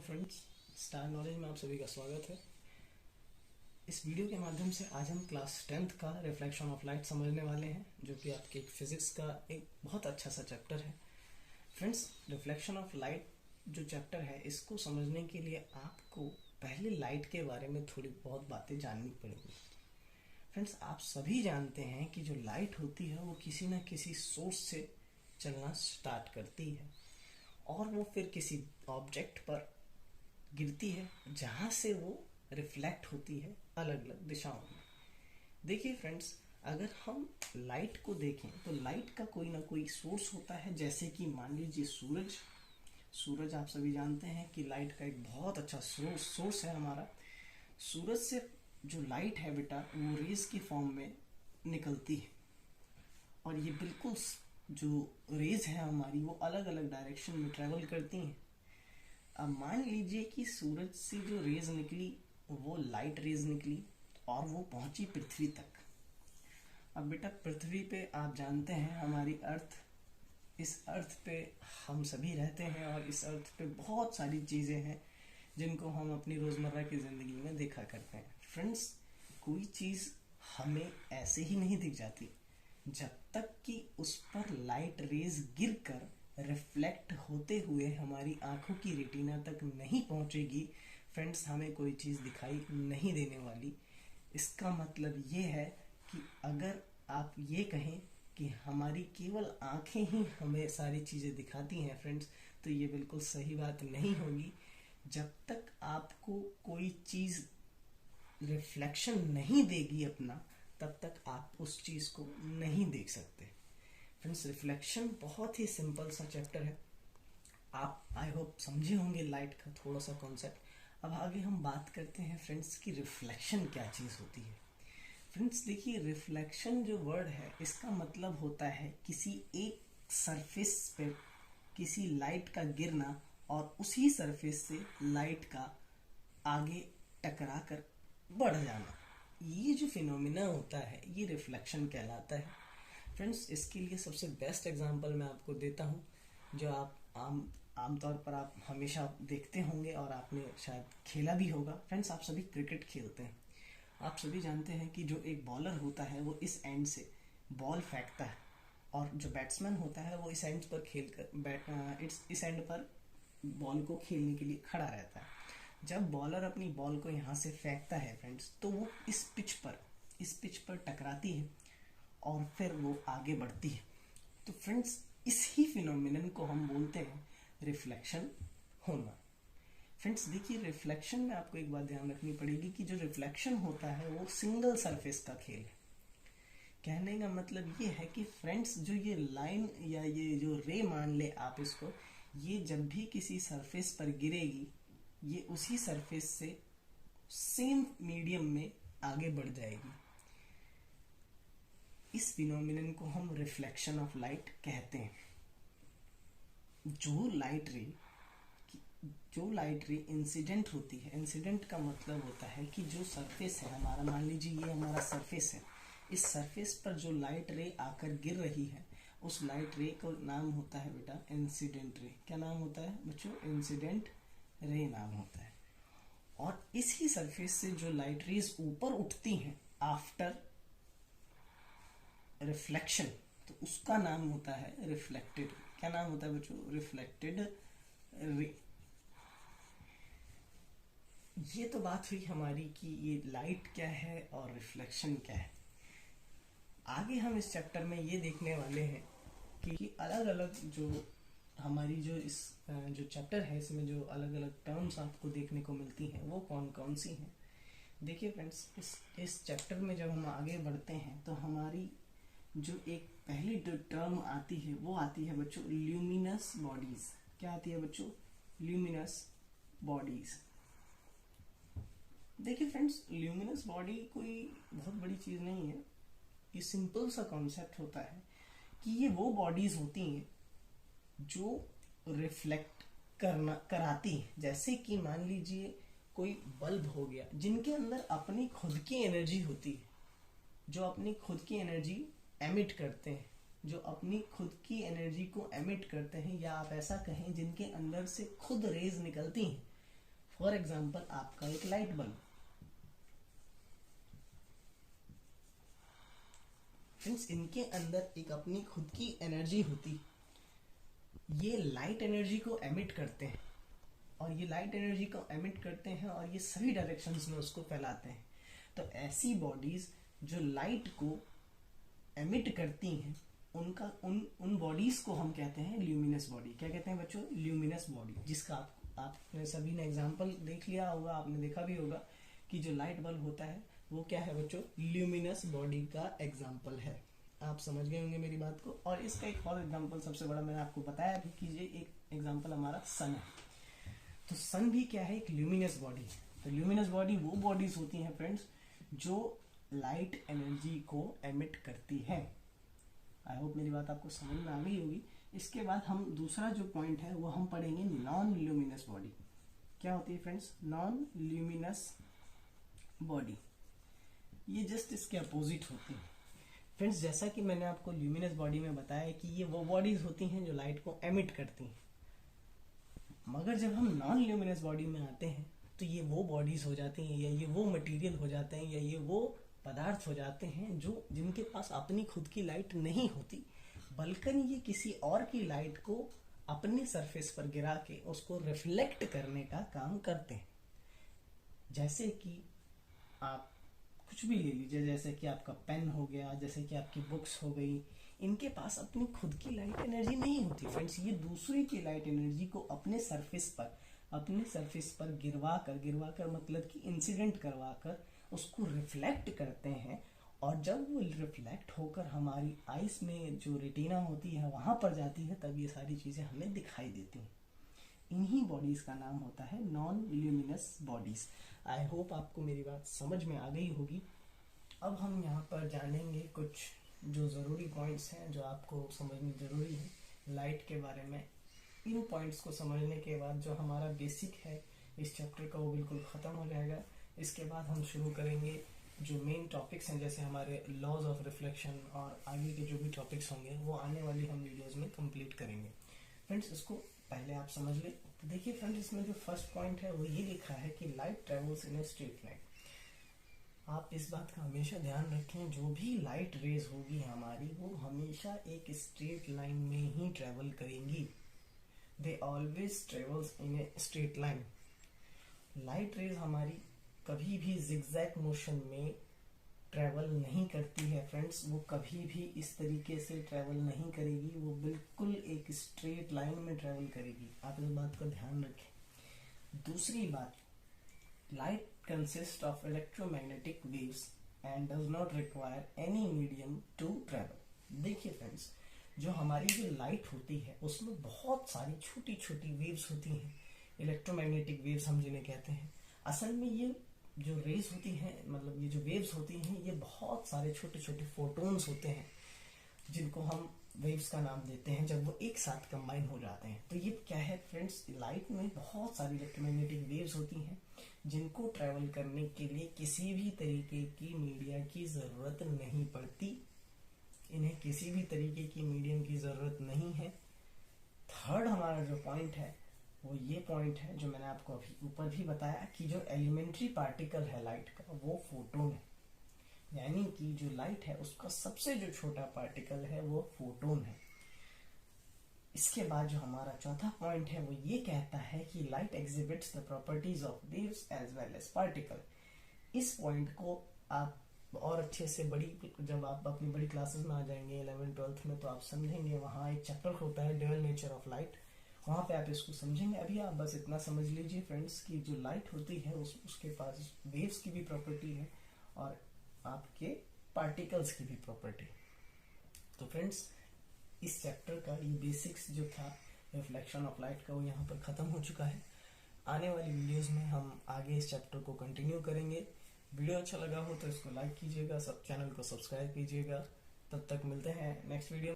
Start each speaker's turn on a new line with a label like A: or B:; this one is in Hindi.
A: फ्रेंड्स, स्टार नॉलेज में आप सभी का स्वागत है। इस वीडियो के माध्यम से आज हम क्लास 10th का रिफ्लेक्शन ऑफ लाइट समझने वाले हैं, जो कि आपके एक फिजिक्स का एक बहुत अच्छा सा चैप्टर है। फ्रेंड्स, रिफ्लेक्शन ऑफ लाइट जो चैप्टर है, इसको समझने के लिए आपको पहले लाइट के बारे में थोड़ी बहुत बातें जाननी पड़ेगी। फ्रेंड्स, आप सभी जानते हैं कि जो लाइट होती है वो किसी न किसी सोर्स से चलना स्टार्ट करती है और वो फिर किसी ऑब्जेक्ट पर गिरती है, जहां से वो रिफ्लेक्ट होती है अलग अलग दिशाओं में। देखिए फ्रेंड्स, अगर हम लाइट को देखें तो लाइट का कोई ना कोई सोर्स होता है। जैसे कि मान लीजिए सूरज आप सभी जानते हैं कि लाइट का एक बहुत अच्छा सोर्स है हमारा। सूरज से जो लाइट है बेटा, वो रेज की फॉर्म में निकलती है और ये बिल्कुल जो रेज है हमारी, वो अलग अलग डायरेक्शन में ट्रेवल करती हैं। अब मान लीजिए कि सूरज से जो रेज निकली वो लाइट रेज निकली और वो पहुंची पृथ्वी तक। अब बेटा, पृथ्वी पे आप जानते हैं हमारी अर्थ, इस अर्थ पे हम सभी रहते हैं और इस अर्थ पे बहुत सारी चीज़ें हैं जिनको हम अपनी रोज़मर्रा की ज़िंदगी में देखा करते हैं। फ्रेंड्स, कोई चीज़ हमें ऐसे ही नहीं दिख जाती। जब तक कि उस पर लाइट रेज गिरकर रिफ्लेक्ट होते हुए हमारी आंखों की रेटिना तक नहीं पहुंचेगी, फ्रेंड्स, हमें कोई चीज़ दिखाई नहीं देने वाली। इसका मतलब ये है कि अगर आप ये कहें कि हमारी केवल आंखें ही हमें सारी चीज़ें दिखाती हैं फ्रेंड्स, तो ये बिल्कुल सही बात नहीं होगी। जब तक आपको कोई चीज़ रिफ्लेक्शन नहीं देगी अपना, तब तक आप उस चीज़ को नहीं देख सकते। फ्रेंड्स, रिफ्लेक्शन बहुत ही सिंपल सा चैप्टर है। आप आई होप समझे होंगे लाइट का थोड़ा सा कॉन्सेप्ट। अब आगे हम बात करते हैं फ्रेंड्स कि रिफ्लेक्शन क्या चीज़ होती है। फ्रेंड्स देखिए, रिफ्लेक्शन जो वर्ड है, इसका मतलब होता है किसी एक सरफेस पे किसी लाइट का गिरना और उसी सरफेस से लाइट का आगे टकरा कर बढ़ जाना। ये जो फिनोमिना होता है, ये रिफ्लेक्शन कहलाता है। फ्रेंड्स, इसके लिए सबसे बेस्ट एग्जांपल मैं आपको देता हूँ, जो आप आमतौर पर आप हमेशा देखते होंगे और आपने शायद खेला भी होगा। फ्रेंड्स, आप सभी क्रिकेट खेलते हैं। आप सभी जानते हैं कि जो एक बॉलर होता है वो इस एंड से बॉल फेंकता है और जो बैट्समैन होता है वो इस एंड पर इस एंड पर बॉल को खेलने के लिए खड़ा रहता है। जब बॉलर अपनी बॉल को यहाँ से फेंकता है फ्रेंड्स, तो वो इस पिच पर टकराती है और फिर वो आगे बढ़ती है। तो फ्रेंड्स, इसी फिनोमिनन को हम बोलते हैं रिफ्लेक्शन होना। फ्रेंड्स देखिए, रिफ्लेक्शन में आपको एक बात ध्यान रखनी पड़ेगी कि जो रिफ्लेक्शन होता है वो सिंगल सरफेस का खेल है। कहने का मतलब ये है कि फ्रेंड्स, जो ये लाइन या ये जो रे मान ले आप इसको, ये जब भी किसी सरफेस पर गिरेगी, ये उसी सरफेस से सेम मीडियम में आगे बढ़ जाएगी। इस फिनोमिनन को हम रिफ्लेक्शन ऑफ लाइट कहते हैं। जो लाइट रे इंसिडेंट होती है, इंसिडेंट का मतलब होता है कि जो सरफेस है हमारा, मान लीजिए ये हमारा सरफेस है, इस सरफेस पर जो लाइट रे आकर गिर रही है, उस लाइट रे का नाम होता है बेटा इंसिडेंट रे। क्या नाम होता है बच्चों? इंसिडेंट रे नाम होता है। और इसी सरफेस से जो लाइट रेज ऊपर उठती हैं आफ्टर रिफ्लेक्शन, तो उसका नाम होता है रिफ्लेक्टेड। क्या नाम होता है बच्चों? Reflected ray. ये तो बात हुई हमारी कि ये लाइट क्या है और रिफ्लेक्शन क्या है। आगे हम इस चैप्टर में ये देखने वाले हैं कि अलग अलग जो हमारी जो इस जो चैप्टर है, इसमें जो अलग अलग टर्म्स आपको देखने को मिलती हैं वो कौन कौन सी हैं। देखिए फ्रेंड्स, इस चैप्टर में जब हम आगे बढ़ते हैं तो हमारी जो एक पहली जो टर्म आती है वो आती है बच्चों ल्यूमिनस बॉडीज। क्या आती है बच्चों? Luminous bodies. देखिए फ्रेंड्स, ल्यूमिनस बॉडी कोई बहुत बड़ी चीज नहीं है। ये सिंपल सा कॉन्सेप्ट होता है कि ये वो बॉडीज होती हैं जो रिफ्लेक्ट कराती है। जैसे कि मान लीजिए कोई बल्ब हो गया, जिनके अंदर अपनी खुद की एनर्जी होती है, जो अपनी खुद की एनर्जी एमिट करते हैं, जो अपनी खुद की एनर्जी को एमिट करते हैं, या आप ऐसा कहें जिनके अंदर से खुद रेज निकलती हैं, फॉर एग्जाम्पल आपका एक लाइट बल्ब, फ्रेंड्स इनके अंदर एक अपनी खुद की एनर्जी होती, ये लाइट एनर्जी को एमिट करते हैं और ये लाइट एनर्जी को एमिट करते हैं और ये सभी डायरेक्शंस में उसको फैलाते हैं। तो ऐसी बॉडीज जो लाइट को एमिट करती हैं उनका उन बॉडीज को हम कहते हैं ल्यूमिनस बॉडी। क्या कहते हैं बच्चों? ल्यूमिनस बॉडी, जिसका आपने सभी ने एग्जांपल देख लिया होगा, आपने देखा भी होगा कि जो लाइट बल्ब होता है वो क्या है बच्चों? ल्यूमिनस बॉडी का एग्जाम्पल है। आप समझ गए होंगे मेरी बात को। और इसका एक और एग्जाम्पल सबसे बड़ा मैंने आपको बताया भी कि ये एक एग्जाम्पल हमारा सन है। तो सन भी क्या है? एक ल्यूमिनस बॉडी। तो ल्यूमिनस बॉडी वो बॉडीज होती हैं फ्रेंड्स जो लाइट एनर्जी को एमिट करती है। आई होप मेरी बात आपको समझ में आ गई होगी। इसके बाद हम दूसरा जो पॉइंट है वो हम पढ़ेंगे नॉन ल्यूमिनस बॉडी। क्या होती है फ्रेंड्स? नॉन ल्यूमिनस बॉडी, ये जस्ट इसके अपोजिट होती है। फ्रेंड्स जैसा कि मैंने आपको ल्यूमिनस बॉडी में बताया कि ये वो बॉडीज होती हैं जो लाइट को एमिट करती हैं, मगर जब हम नॉन ल्यूमिनस बॉडी में आते हैं तो ये वो बॉडीज हो जाती हैं या ये वो मटेरियल हो जाते हैं या ये वो पदार्थ हो जाते हैं जो जिनके पास अपनी खुद की लाइट नहीं होती, बल्कि ये किसी और की लाइट को अपने सरफेस पर गिरा के उसको रिफ्लेक्ट करने का काम करते हैं। जैसे कि आप कुछ भी ले लीजिए, जैसे कि आपका पेन हो गया, जैसे कि आपकी बुक्स हो गई, इनके पास अपनी खुद की लाइट एनर्जी नहीं होती फ्रेंड्स। ये दूसरे की लाइट एनर्जी को अपने सरफेस पर गिरवा कर मतलब कि इंसिडेंट करवा कर उसको रिफ्लेक्ट करते हैं। और जब वो रिफ्लेक्ट होकर हमारी आईज में जो रेटिना होती है वहां पर जाती है, तब ये सारी चीजें हमें दिखाई देती हैं। इन्हीं बॉडीज का नाम होता है non luminous bodies. I hope आपको मेरी बात समझ में आ गई होगी। अब हम यहाँ पर जानेंगे कुछ जो ज़रूरी पॉइंट्स हैं जो आपको समझनी ज़रूरी है लाइट के बारे में। इन पॉइंट्स को समझने के बाद जो हमारा बेसिक है इस चैप्टर का वो बिल्कुल ख़त्म हो जाएगा। इसके बाद हम शुरू करेंगे जो मेन टॉपिक्स हैं, जैसे हमारे लॉज ऑफ रिफ्लेक्शन और आगे के जो भी टॉपिक्स होंगे वो आने वाली हम वीडियोज़ में कंप्लीट करेंगे। फ्रेंड्स इसको पहले आप समझ लें। तो देखिए फ्रेंड्स, इसमें जो फर्स्ट पॉइंट है वो ये लिखा है कि light travels in a straight line. आप इस बात का हमेशा ध्यान रखें, जो भी लाइट रेज होगी हमारी वो हमेशा एक स्ट्रेट लाइन में ही ट्रेवल करेंगी। They always travels in a straight line. Light rays हमारी कभी भी जिगजैग मोशन में ट्रेवल नहीं करती है फ्रेंड्स। वो कभी भी इस तरीके से ट्रेवल नहीं करेगी, वो बिल्कुल एक स्ट्रेट लाइन में ट्रेवल करेगी। आप इस बात का ध्यान रखें। दूसरी बात, light consist of electromagnetic waves and does not require any medium to travel. देखिए फ्रेंड्स, जो हमारी जो लाइट होती है उसमें बहुत सारी छोटी छोटी वेव्स होती हैं, इलेक्ट्रोमैग्नेटिक वेव्स हम जिन्हें कहते हैं। असल में ये जो रेज होती हैं, मतलब ये जो वेव्स होती हैं, ये बहुत सारे छोटे छोटे फोटोन्स होते हैं जिनको हम वेव्स का नाम देते हैं जब वो एक साथ कंबाइन हो जाते हैं। तो ये क्या है फ्रेंड्स, लाइट में बहुत सारी इलेक्ट्रोमैग्नेटिक वेव्स होती हैं जिनको ट्रेवल करने के लिए किसी भी तरीके की मीडिया की ज़रूरत नहीं पड़ती। इन्हें किसी भी तरीके की मीडियम की ज़रूरत नहीं है। थर्ड हमारा जो पॉइंट है वो ये पॉइंट है जो मैंने आपको अभी ऊपर भी बताया कि जो एलिमेंट्री पार्टिकल है लाइट का वो फोटोन है, यानी कि जो लाइट है उसका सबसे जो छोटा पार्टिकल है वो फोटोन है। इसके बाद जो हमारा चौथा पॉइंट है वो ये कहता है कि light exhibits the properties of waves as well as particle. इस पॉइंट को आप और अच्छे से जब आप अपनी बड़ी क्लासेस में आ जाएंगे 11th 12th में, तो आप समझेंगे। वहाँ एक चैप्टर होता है ड्यूअल नेचर ऑफ लाइट, वहाँ पे आप इसको समझेंगे। अभी आप बस इतना समझ लीजिए फ्रेंड्स कि जो लाइट होती है उसके पास वेव्स की भी प्रॉपर्टी है और आपके पार्टिकल्स की भी प्रॉपर्टी। तो फ्रेंड्स इस चैप्टर का ये बेसिक्स जो था रिफ्लेक्शन ऑफ लाइट का वो यहाँ पर ख़त्म हो चुका है। आने वाली वीडियोस में हम आगे इस चैप्टर को कंटिन्यू करेंगे। वीडियो अच्छा लगा हो तो इसको लाइक कीजिएगा, सब चैनल को सब्सक्राइब कीजिएगा। तब तक मिलते हैं नेक्स्ट वीडियो।